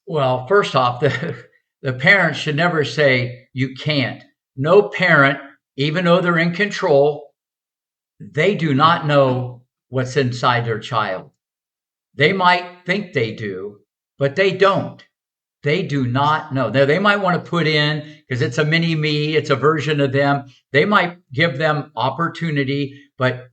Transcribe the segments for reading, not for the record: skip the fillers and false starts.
Well, first off, the parents should never say you can't. No parent, even though they're in control, they do not know what's inside their child. They might think they do, but they don't. They do not know. Now, they might want to put in, because it's a mini me, it's a version of them. They might give them opportunity, but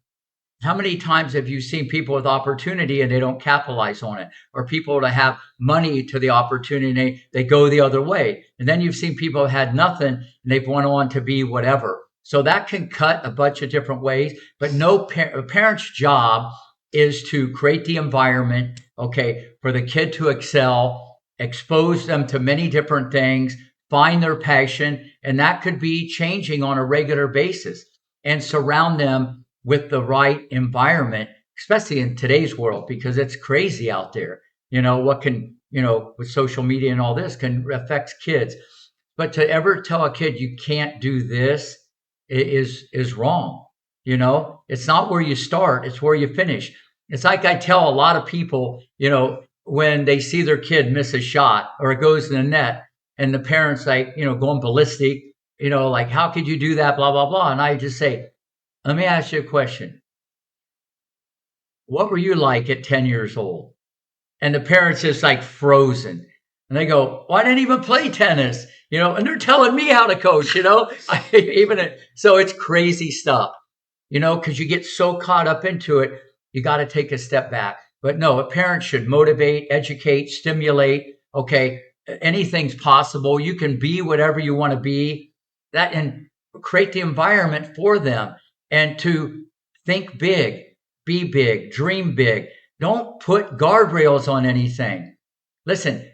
how many times have you seen people with opportunity and they don't capitalize on it? Or people that have money to the opportunity, they go the other way. And then you've seen people who had nothing and they've went on to be whatever. So that can cut a bunch of different ways. But no a parent's job is to create the environment, okay, for the kid to excel, expose them to many different things, find their passion, and that could be changing on a regular basis, and surround them with the right environment, especially in today's world, because it's crazy out there. What can, with social media and all this can affect kids. But to ever tell a kid you can't do this is wrong. It's not where you start, it's where you finish. It's like I tell a lot of people, when they see their kid miss a shot or it goes in the net and the parents like, going ballistic, like, how could you do that? Blah, blah, blah. And I just say, let me ask you a question. What were you like at 10 years old? And the parents just like frozen. And they go, well, I didn't even play tennis, and they're telling me how to coach, so it's crazy stuff, because you get so caught up into it, you got to take a step back. But no, a parent should motivate, educate, stimulate. Okay, anything's possible. You can be whatever you want to be, that, and create the environment for them, and to think big, be big, dream big. Don't put guardrails on anything. Listen,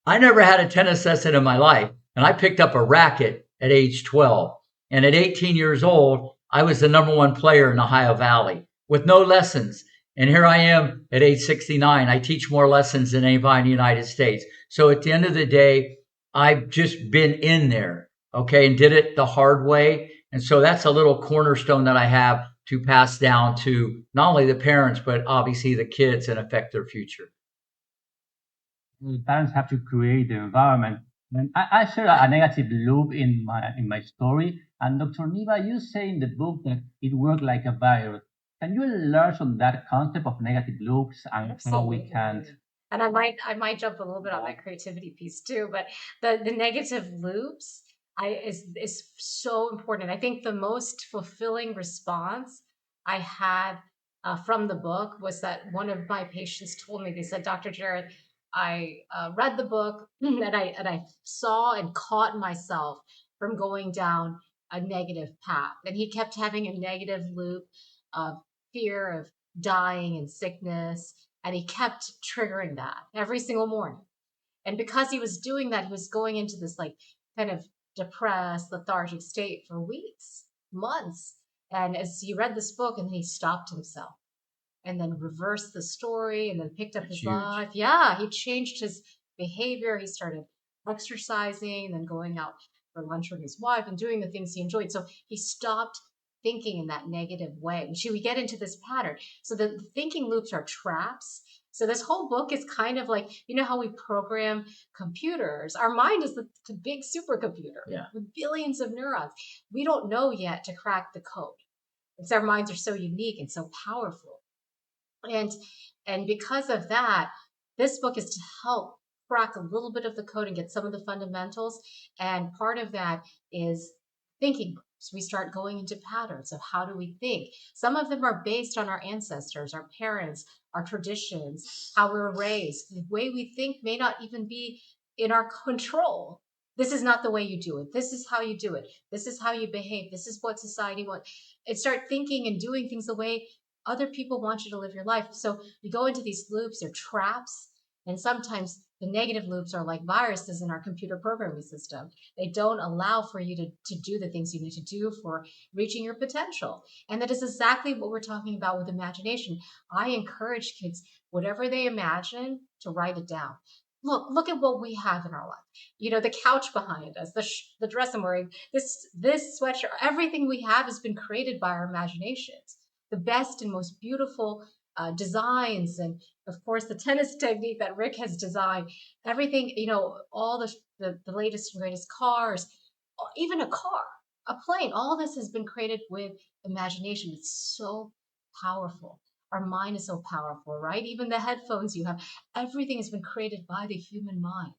I never had a tennis lesson in my life, and I picked up a racket at age 12. And at 18 years old, I was the number one player in Ohio Valley with no lessons. And here I am at age 69. I teach more lessons than anybody in the United States. So at the end of the day, I've just been in there, okay, and did it the hard way. And so that's a little cornerstone that I have to pass down to not only the parents, but obviously the kids, and affect their future. Parents have to create the environment. And I share a negative loop in my story. And Dr. Niva, you say in the book that it worked like a virus. Can you enlarge on that concept of negative loops and how we can? Absolutely. And I might jump a little bit on that creativity piece too, but the negative loops is so important. I think the most fulfilling response I had from the book was that one of my patients told me, they said, Dr. Jerath, I read the book and I saw and caught myself from going down a negative path, and he kept having a negative loop of fear of dying and sickness. And he kept triggering that every single morning. And because he was doing that, he was going into this like kind of depressed, lethargic state for weeks, months. And as he read this book, and he stopped himself and then reversed the story and then picked up That's his huge. life. Yeah, he changed his behavior. He started exercising and then going out for lunch with his wife and doing the things he enjoyed. So he stopped thinking in that negative way. And should we get into this pattern? So the thinking loops are traps. So this whole book is kind of like, how we program computers. Our mind is the big supercomputer, Yeah. with billions of neurons. We don't know yet to crack the code. Because our minds are so unique and so powerful. And because of that, this book is to help crack a little bit of the code and get some of the fundamentals. And part of that is thinking. So we start going into patterns of how do we think. Some of them are based on our ancestors, our parents, our traditions, how we were raised. The way we think may not even be in our control. This is not the way you do it. This is how you do it. This is how you behave. This is what society wants. And start thinking and doing things the way other people want you to live your life. So we go into these loops, they're traps. And sometimes the negative loops are like viruses in our computer programming system. They don't allow for you to do the things you need to do for reaching your potential. And that is exactly what we're talking about with imagination. I encourage kids, whatever they imagine, to write it down. Look at what we have in our life. The couch behind us, the dress I'm wearing, this sweatshirt, everything we have has been created by our imaginations. The best and most beautiful designs, and of course the tennis technique that Rick has designed. Everything, all the latest and greatest cars, even a car, a plane. All this has been created with imagination. It's so powerful. Our mind is so powerful, right? Even the headphones you have, everything has been created by the human mind.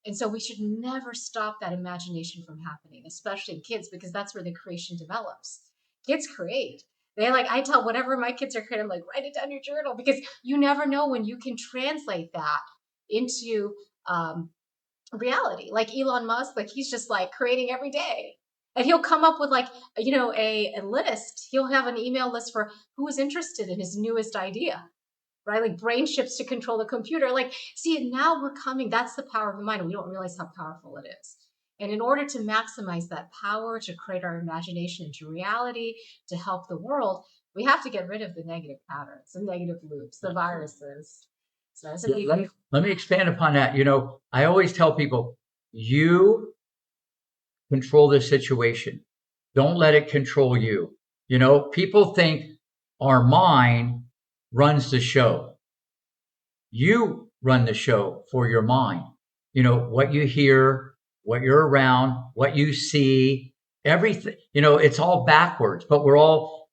And so we should never stop that imagination from happening, especially in kids, because that's where the creation develops. Kids create. I tell whatever my kids are creating, I'm like, write it down in your journal, because you never know when you can translate that into reality. Like Elon Musk, like he's just like creating every day. And he'll come up with like, a list. He'll have an email list for who is interested in his newest idea, right? Like brain chips to control the computer. Like, see, now we're coming. That's the power of the mind. And we don't realize how powerful it is. And in order to maximize that power, to create our imagination into reality, to help the world, we have to get rid of the negative patterns, the negative loops, the viruses. So that's let me expand upon that. I always tell people, you control the situation. Don't let it control you. People think our mind runs the show. You run the show for your mind. What you hear, what you're around, what you see, everything. It's all backwards, but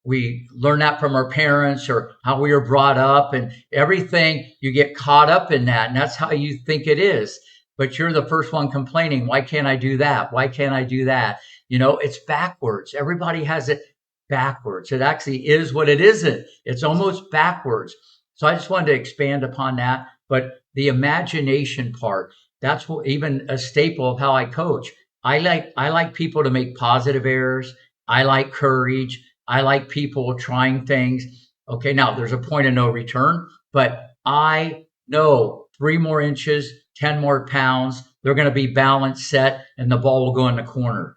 we learn that from our parents or how we were brought up, and everything, you get caught up in that, and that's how you think it is. But you're the first one complaining, why can't I do that? Why can't I do that? It's backwards. Everybody has it backwards. It actually is what it isn't. It's almost backwards. So I just wanted to expand upon that. But the imagination part, that's what, even a staple of how I coach. I like people to make positive errors. I like courage. I like people trying things. Okay, now there's a point of no return, but I know 3 more inches, 10 more pounds, they're going to be balanced, set, and the ball will go in the corner,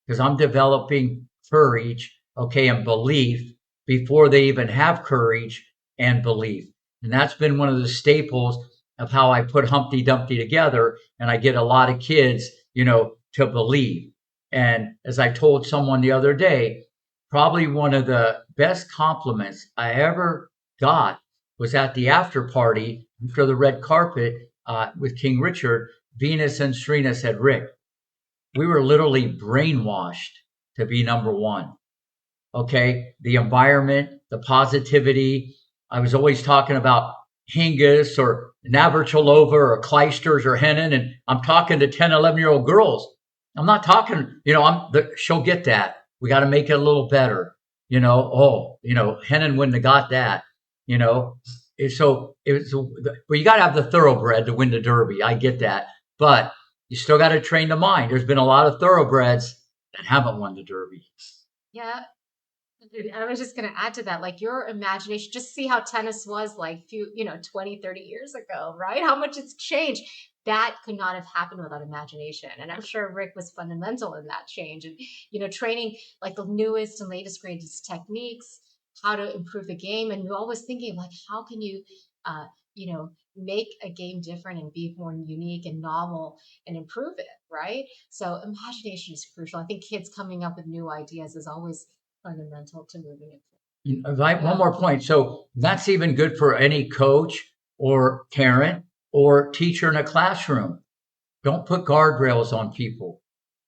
because I'm developing courage, okay, and belief before they even have courage and belief. And that's been one of the staples of how I put Humpty Dumpty together, and I get a lot of kids, to believe. And as I told someone the other day, probably one of the best compliments I ever got was at the after party after the red carpet with King Richard. Venus and Serena said, Rick, we were literally brainwashed to be number one. Okay, the environment, the positivity. I was always talking about Hingis or Navratilova or Kleisters or Hennen, and I'm talking to 10, 11-year-old girls. I'm not talking, she'll get that. We got to make it a little better. Hennen wouldn't have got that. So it was, well, you got to have the thoroughbred to win the Derby. I get that, but you still got to train the mind. There's been a lot of thoroughbreds that haven't won the Derby. Yeah. I was just going to add to that, like your imagination, just see how tennis was like 20, 30 years ago, right? How much it's changed. That could not have happened without imagination. And I'm sure Rick was fundamental in that change. And, training like the newest and latest greatest techniques, how to improve the game. And you're always thinking like, how can you, make a game different and be more unique and novel and improve it, right? So imagination is crucial. I think kids coming up with new ideas is always fundamental to moving it. One more point. So that's even good for any coach or parent or teacher in a classroom. Don't put guardrails on people.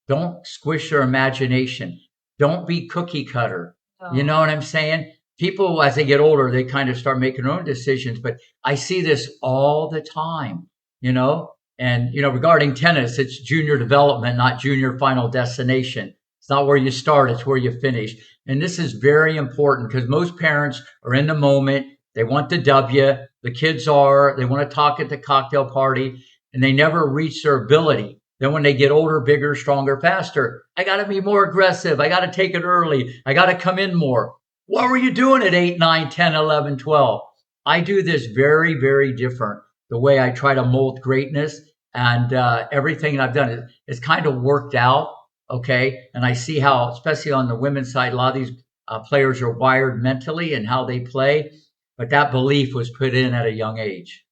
Don't squish their imagination. Don't be cookie cutter. Oh. You know what I'm saying? People, as they get older, they kind of start making their own decisions. But I see this all the time, and, regarding tennis, it's junior development, not junior final destination. It's not where you start, it's where you finish. And this is very important because most parents are in the moment. They want the W. The kids they want to talk at the cocktail party, and they never reach their ability. Then when they get older, bigger, stronger, faster, I got to be more aggressive. I got to take it early. I got to come in more. What were you doing at 8, 9, 10, 11, 12? I do this very, very different. The way I try to mold greatness, and everything I've done is kind of worked out. Okay. And I see how, especially on the women's side, a lot of these players are wired mentally and how they play. But that belief was put in at a young age.